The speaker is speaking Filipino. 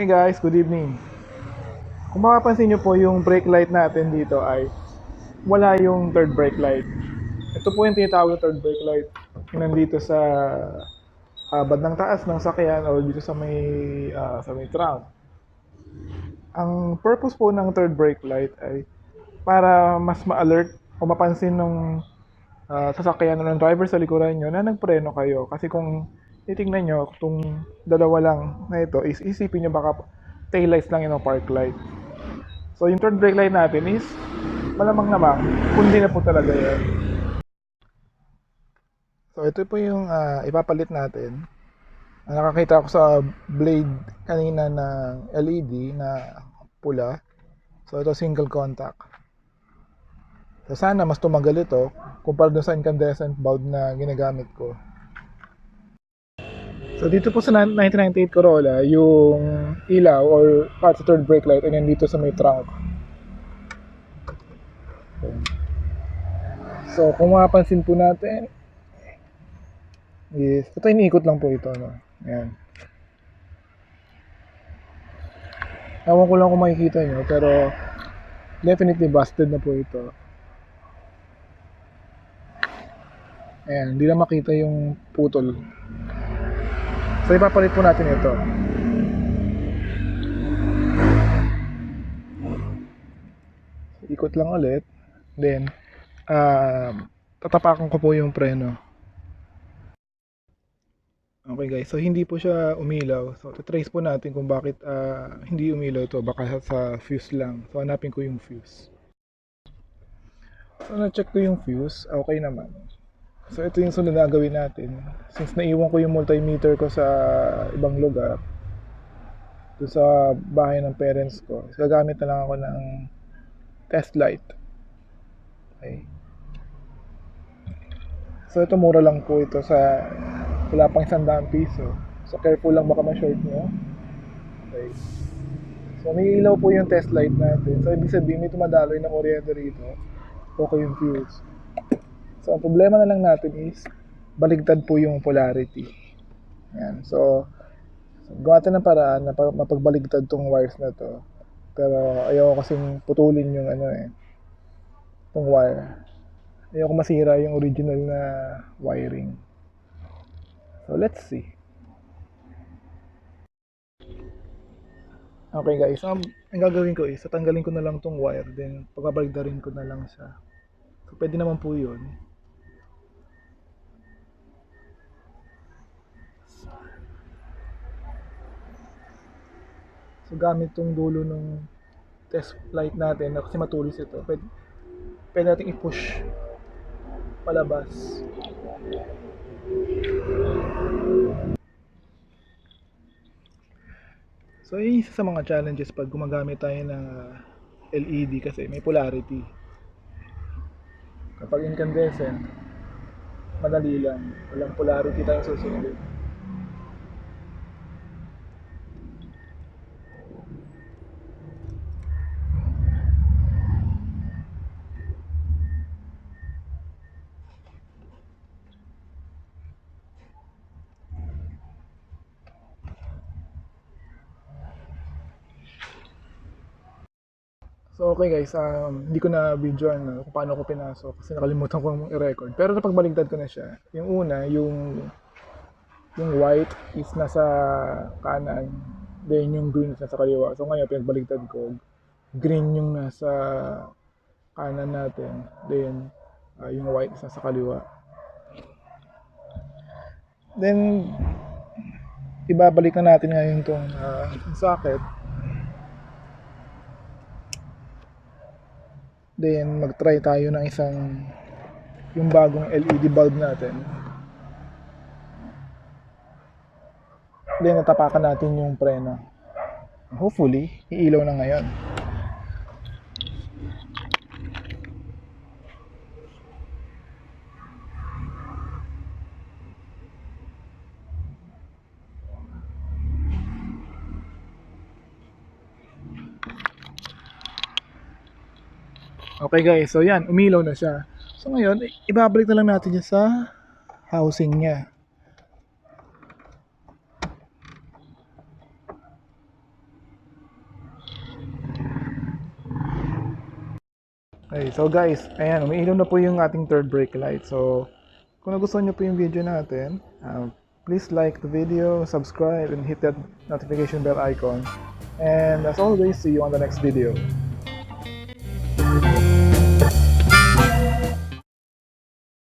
Hey guys, good evening. Kung makapansin nyo po yung brake light natin dito ay wala yung third brake light. Ito po yung tinatawag na third brake light. Yung nandito sa bandang taas ng sakyan o dito sa may trunk. Ang purpose po ng third brake light ay para mas ma-alert o mapansin ng sasakyan o ng driver sa likuran nyo na nagpreno kayo. Kasi kung titingnan nyo, itong dalawa lang na ito, is isipin nyo baka tail lights lang yun o park light. So yung third brake light natin is malamang kundi na po talaga yan. So ito po yung ipapalit natin. Nakakita ako sa blade kanina ng LED na pula. So ito single contact. So sana mas tumagal ito kumpara dun sa incandescent bulb na ginagamit ko. So dito po sa 1998 Corolla, yung ilaw or part sa third brake light ay nandito sa may trunk. So kung mapapansin po natin, yes, ito iniikot lang po ito, no? Ayan. Ewan ko lang kung makikita nyo, pero definitely busted na po ito. Ayan, hindi na makita yung putol. So ipapalit po natin ito. Ikot lang ulit. Then, tatapakan ko po yung preno. Okay guys, so hindi po siya umilaw. So trace po natin kung bakit hindi umilaw ito. Baka sa fuse lang. So hanapin ko yung fuse. So na-check ko yung fuse, okay naman. So ito yung sunod na gawin natin. Since naiwan ko yung multimeter ko sa ibang lugar, doon sa bahay ng parents ko, gagamit na lang ako ng test light. Okay. So ito mura lang po ito sa wala pang 100 piso. So careful lang baka ma-short nyo. Okay. So may ilaw po yung test light natin. So ibig sabihin may tumadaloy na kuryente rito. Okay yung fuse. So ang problema na lang natin is baligtad po yung polarity. Yan. So gawa natin ng paraan na mapagbaligtad tong wires na to. Pero ayoko kasing putulin yung tong wire. Ayoko masira yung original na wiring. So let's see. Okay guys, ang gagawin ko is tatanggalin ko na lang tong wire, then pagbabaligtarin ko na lang siya. So pwede naman po yun. So gamit tong dulo ng test light natin kasi matulis ito, pwede natin i-push palabas. So yun isa sa mga challenges pag gumagamit tayo ng LED kasi may polarity. Kapag incandescent, madali lang, walang polarity tayong susundin. So okay guys, hindi ko na video kung paano ko pinasok kasi nakalimutan ko i-record. Pero napagbaligtad ko na siya. Yung una, yung white is nasa kanan, then yung green is nasa kaliwa. So ngayon pinagbaligtad ko, green yung nasa kanan natin, then yung white is nasa kaliwa. Then ibabalik na natin ngayon tong socket. Then mag-try tayo ng yung bagong LED bulb natin. Then natapakan natin yung preno. Hopefully, iilaw na ngayon. Okay guys, so yan, umilaw na siya. So ngayon, ibabalik na lang natin siya sa housing niya. Okay, so guys, ayan, umiilaw na po yung ating third brake light. So, kung nagustuhan nyo po yung video natin, please like the video, subscribe, and hit that notification bell icon. And as always, see you on the next video.